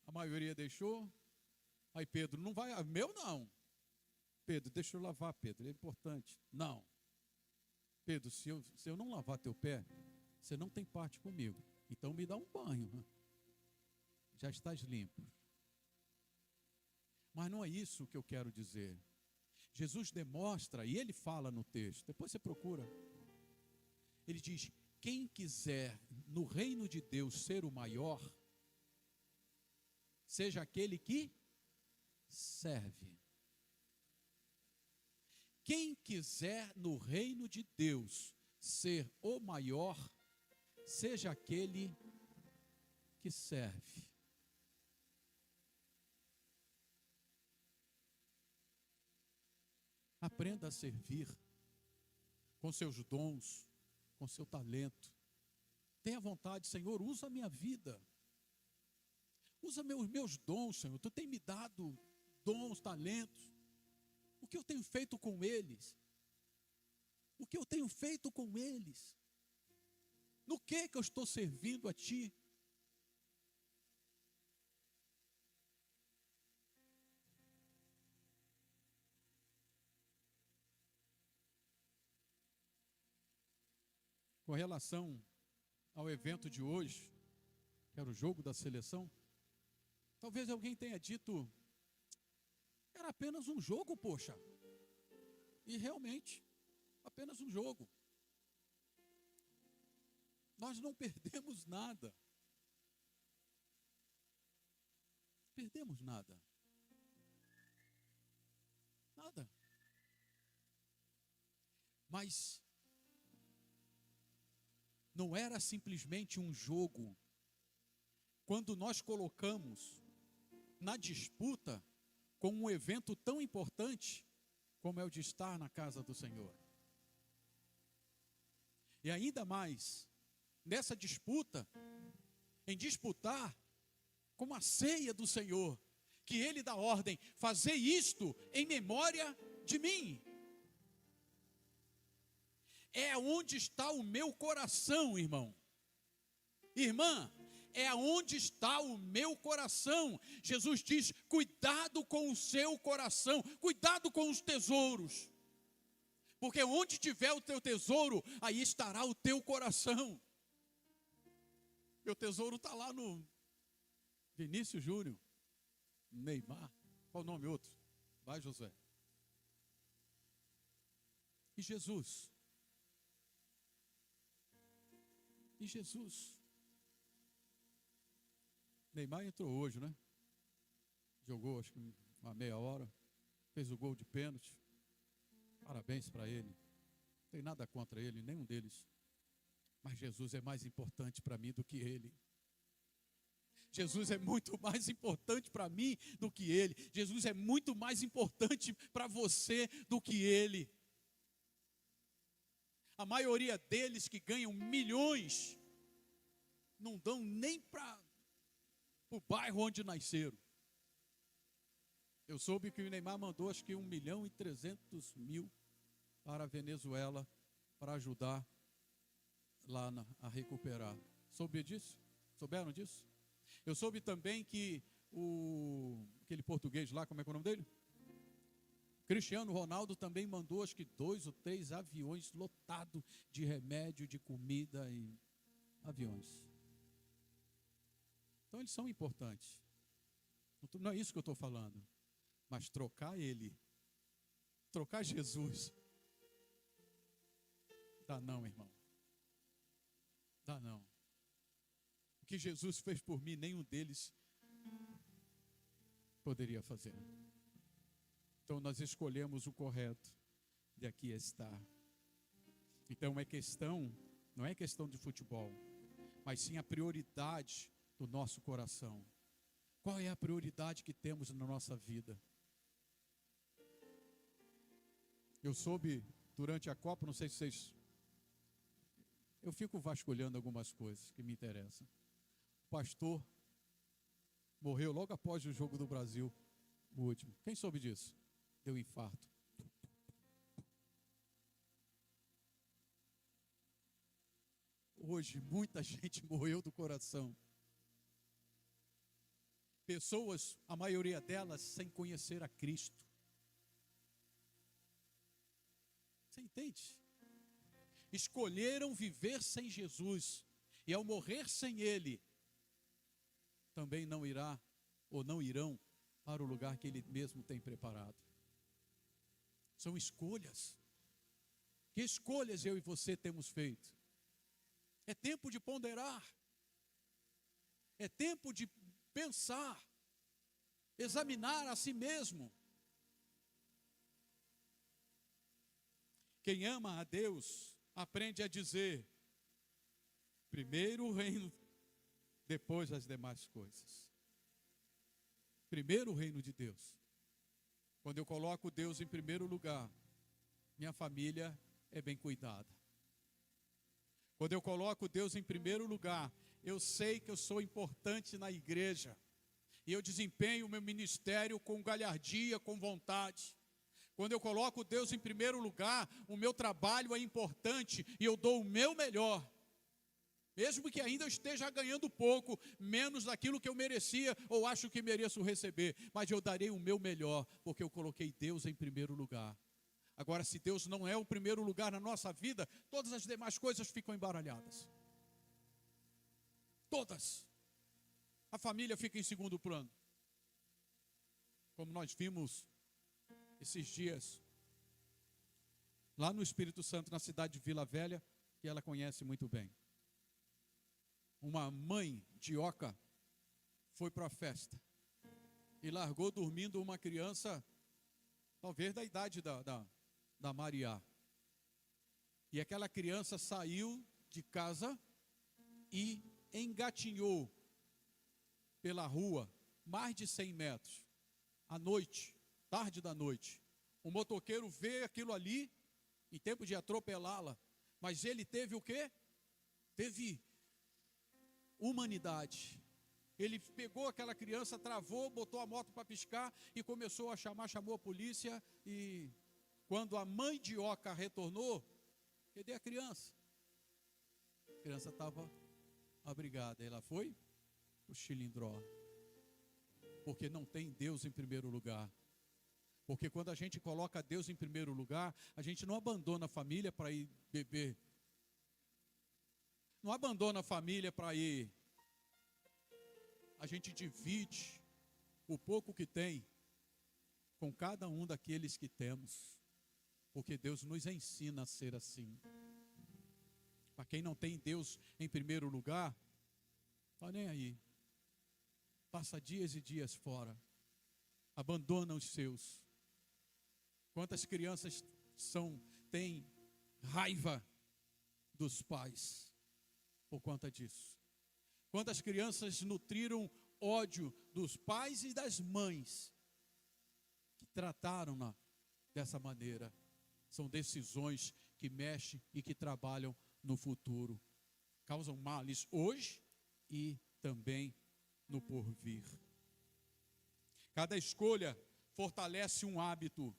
a maioria deixou. Aí Pedro, não vai, meu não. Pedro, deixa eu lavar, Pedro, é importante. Não. Pedro, se eu não lavar teu pé, você não tem parte comigo. Então me dá um banho. Já estás limpo. Mas não é isso que eu quero dizer. Jesus demonstra, e ele fala no texto, depois você procura. Ele diz, quem quiser no reino de Deus ser o maior, seja aquele que serve. Quem quiser no reino de Deus ser o maior, seja aquele que serve. Aprenda a servir com seus dons, com seu talento. Tenha vontade, Senhor, usa a minha vida. Usa meus dons, Senhor. Tu tem me dado dons, talentos. O que eu tenho feito com eles? O que eu tenho feito com eles? No que eu estou servindo a Ti? Com relação ao evento de hoje, que era o jogo da seleção, talvez alguém tenha dito, era apenas um jogo, poxa. E realmente, apenas um jogo. Nós não perdemos nada. Perdemos nada. Nada. Mas não era simplesmente um jogo. Quando nós colocamos na disputa com um evento tão importante como é o de estar na casa do Senhor. E ainda mais, nessa disputa, em disputar com a ceia do Senhor, que Ele dá ordem, fazer isto em memória de mim. É onde está o meu coração, irmão. Irmã, é onde está o meu coração. Jesus diz, cuidado com o seu coração, cuidado com os tesouros. Porque onde tiver o teu tesouro, aí estará o teu coração. Meu tesouro está lá no Vinícius Júnior, Neymar, qual o nome outro? Vai, José. E Jesus? E Jesus? Neymar entrou hoje, né? Jogou acho que uma meia hora, fez o gol de pênalti. Parabéns para ele. Não tem nada contra ele, nenhum deles. Mas Jesus é mais importante para mim do que ele. Jesus é muito mais importante para mim do que ele. Jesus é muito mais importante para você do que ele. A maioria deles que ganham milhões não dão nem para o bairro onde nasceram. Eu soube que o Neymar mandou acho que 1.300.000 para a Venezuela para ajudar lá a recuperar. Soube disso? Souberam disso? Eu soube também que aquele português lá, como é que é o nome dele? Cristiano Ronaldo também mandou acho que 2 ou 3 aviões lotados de remédio, de comida e aviões. Então eles são importantes. Não é isso que eu estou falando. Mas trocar ele, trocar Jesus, dá não, irmão. Dá não. O que Jesus fez por mim, nenhum deles poderia fazer. Então nós escolhemos o correto, de aqui estar. Então não é questão de futebol, mas sim a prioridade do nosso coração. Qual é a prioridade que temos na nossa vida? Eu soube durante a Copa, não sei se vocês... Eu fico vasculhando algumas coisas que me interessam. O pastor morreu logo após o jogo do Brasil, o último. Quem soube disso? Deu infarto. Hoje, muita gente morreu do coração. Pessoas, a maioria delas, sem conhecer a Cristo. Você entende? Escolheram viver sem Jesus. E ao morrer sem Ele, também não irá ou não irão para o lugar que Ele mesmo tem preparado. São escolhas. Que escolhas eu e você temos feito? É tempo de ponderar. É tempo de pensar. Examinar a si mesmo. Quem ama a Deus, aprende a dizer: primeiro o reino, depois as demais coisas. Primeiro o reino de Deus. Quando eu coloco Deus em primeiro lugar, minha família é bem cuidada. Quando eu coloco Deus em primeiro lugar, eu sei que eu sou importante na igreja. E eu desempenho o meu ministério com galhardia, com vontade. Quando eu coloco Deus em primeiro lugar, o meu trabalho é importante e eu dou o meu melhor. Mesmo que ainda eu esteja ganhando pouco, menos daquilo que eu merecia ou acho que mereço receber. Mas eu darei o meu melhor, porque eu coloquei Deus em primeiro lugar. Agora, se Deus não é o primeiro lugar na nossa vida, todas as demais coisas ficam embaralhadas. Todas. A família fica em segundo plano. Como nós vimos esses dias, lá no Espírito Santo, na cidade de Vila Velha, que ela conhece muito bem. Uma mãe de Oca foi para a festa e largou dormindo uma criança, talvez da idade da Maria. E aquela criança saiu de casa e engatinhou pela rua mais de 100 metros. À noite, tarde da noite, O motoqueiro vê aquilo ali, em tempo de atropelá-la, mas ele teve o quê? Teve humanidade. Ele pegou aquela criança, travou, botou a moto para piscar e começou a chamou a polícia. E quando a mãe de Oca retornou, cadê a criança? A criança estava abrigada. Ela foi para o Chilindró. Porque não tem Deus em primeiro lugar. Porque quando a gente coloca Deus em primeiro lugar, a gente não abandona a família para ir beber. Não abandona a família para ir. A gente divide o pouco que tem com cada um daqueles que temos. Porque Deus nos ensina a ser assim. Para quem não tem Deus em primeiro lugar, está nem aí. Passa dias e dias fora. Abandona os seus. Quantas crianças têm raiva dos pais por conta disso? Quantas crianças nutriram ódio dos pais e das mães que trataram-na dessa maneira? São decisões que mexem e que trabalham no futuro. Causam males hoje e também no porvir. Cada escolha fortalece um hábito.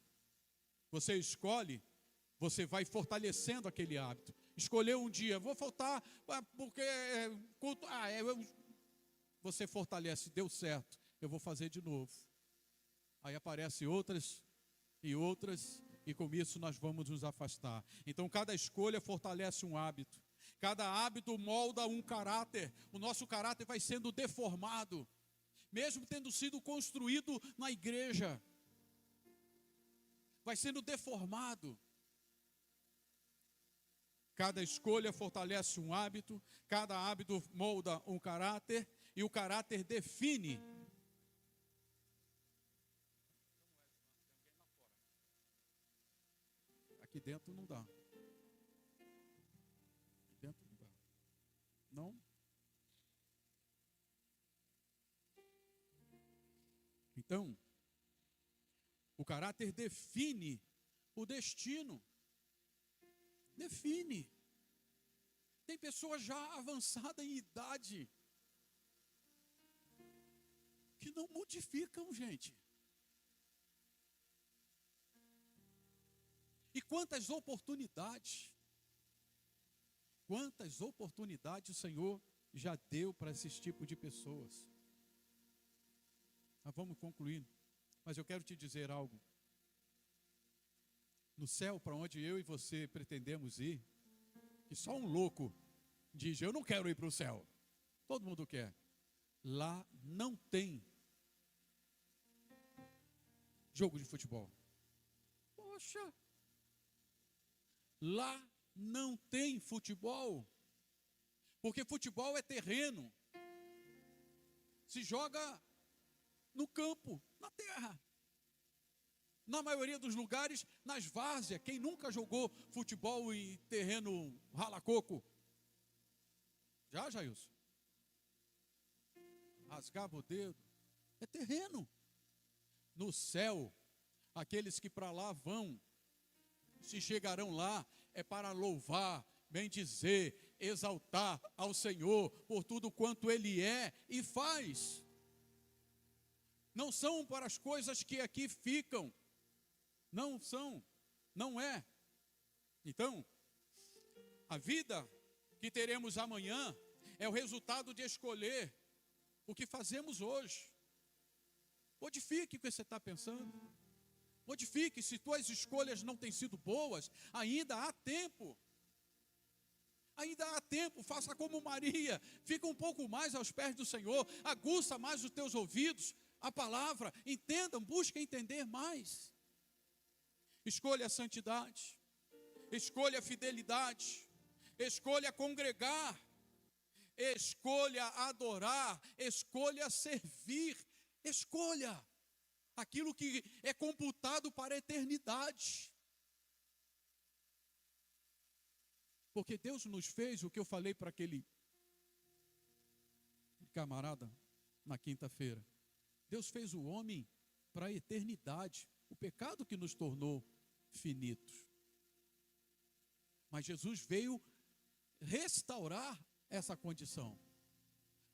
Você escolhe, você vai fortalecendo aquele hábito. Escolheu um dia, vou faltar porque culto, você fortalece, deu certo, eu vou fazer de novo. Aí aparecem outras, e com isso nós vamos nos afastar. Então cada escolha fortalece um hábito. Cada hábito molda um caráter. O nosso caráter vai sendo deformado, mesmo tendo sido construído na igreja. Vai sendo deformado. Cada escolha fortalece um hábito, cada hábito molda um caráter, e o caráter define. Aqui dentro não dá. Aqui dentro não dá. Não? Então, o caráter define o destino. Define. Tem pessoas já avançadas em idade que não modificam, gente. E quantas oportunidades o Senhor já deu para esse tipo de pessoas. Mas vamos concluindo. Mas eu quero te dizer algo. No céu, para onde eu e você pretendemos ir, que só um louco diz, eu não quero ir para o céu. Todo mundo quer. Lá não tem jogo de futebol. Poxa! Lá não tem futebol. Porque futebol é terreno. Se joga no campo, na terra. Na maioria dos lugares, nas várzeas. Quem nunca jogou futebol em terreno rala-coco? Já, Jailson? Rasgava o dedo. É terreno. No céu, aqueles que para lá vão, se chegarão lá, é para louvar, bendizer, exaltar ao Senhor por tudo quanto Ele é e faz. Não são para as coisas que aqui ficam. Não são, não é. Então, a vida que teremos amanhã é o resultado de escolher o que fazemos hoje. Modifique o que você está pensando. Modifique, se tuas escolhas não têm sido boas, ainda há tempo. Ainda há tempo, faça como Maria, fica um pouco mais aos pés do Senhor, aguça mais os teus ouvidos, a palavra, entendam, busque entender mais. Escolha a santidade, escolha a fidelidade, escolha congregar, escolha adorar, escolha servir, escolha aquilo que é computado para a eternidade. Porque Deus nos fez o que eu falei para aquele camarada na quinta-feira. Deus fez o homem para a eternidade. o pecado que nos tornou finitos. Mas Jesus veio restaurar essa condição,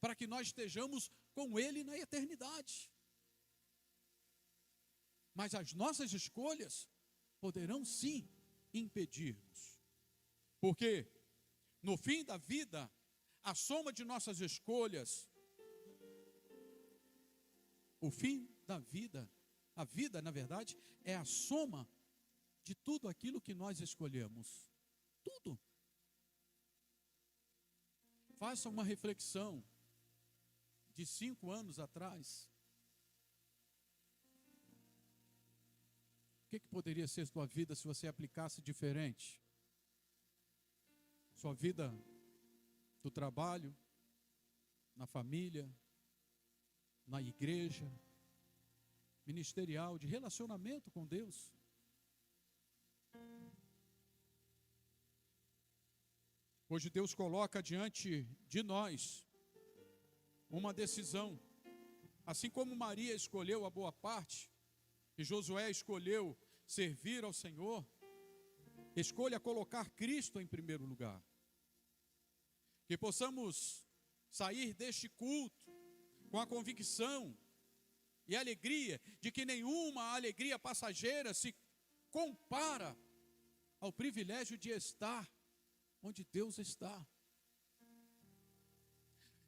para que nós estejamos com Ele na eternidade. Mas as nossas escolhas poderão sim impedir-nos. Porque no fim da vida, a soma de nossas escolhas, o fim da vida, a vida, na verdade, é a soma de tudo aquilo que nós escolhemos. Tudo. Faça uma reflexão de 5 anos atrás. O que poderia ser sua vida se você aplicasse diferente? Sua vida do trabalho, na família, na igreja, ministerial, de relacionamento com Deus. Hoje Deus coloca diante de nós uma decisão. Assim como Maria escolheu a boa parte, e Josué escolheu servir ao Senhor, escolha colocar Cristo em primeiro lugar. Que possamos sair deste culto com a convicção e alegria de que nenhuma alegria passageira se compara ao privilégio de estar onde Deus está.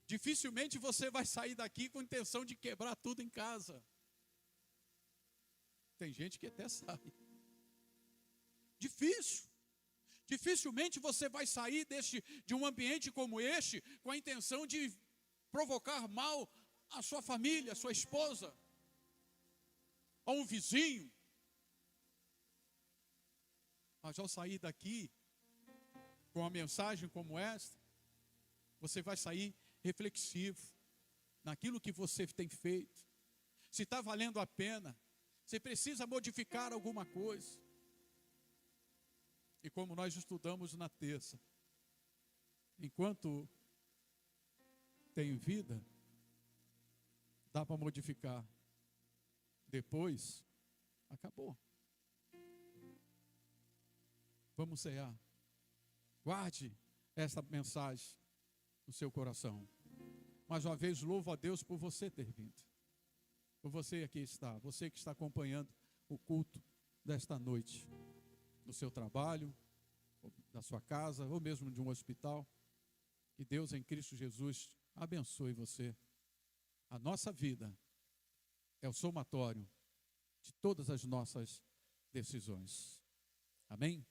Dificilmente você vai sair daqui com intenção de quebrar tudo em casa. Tem gente que até sai. Difícil. Dificilmente você vai sair de um ambiente como este com a intenção de provocar mal à sua família, à sua esposa, a um vizinho. Mas ao sair daqui com uma mensagem como esta, você vai sair reflexivo naquilo que você tem feito, se está valendo a pena, se precisa modificar alguma coisa. E como nós estudamos na terça, enquanto tem vida, dá para modificar. Depois, acabou. Vamos cear. Guarde esta mensagem no seu coração. Mais uma vez, louvo a Deus por você ter vindo. Por você aqui está, você que está acompanhando o culto desta noite, no seu trabalho, da sua casa, ou mesmo de um hospital. Que Deus em Cristo Jesus abençoe você. A nossa vida é o somatório de todas as nossas decisões. Amém?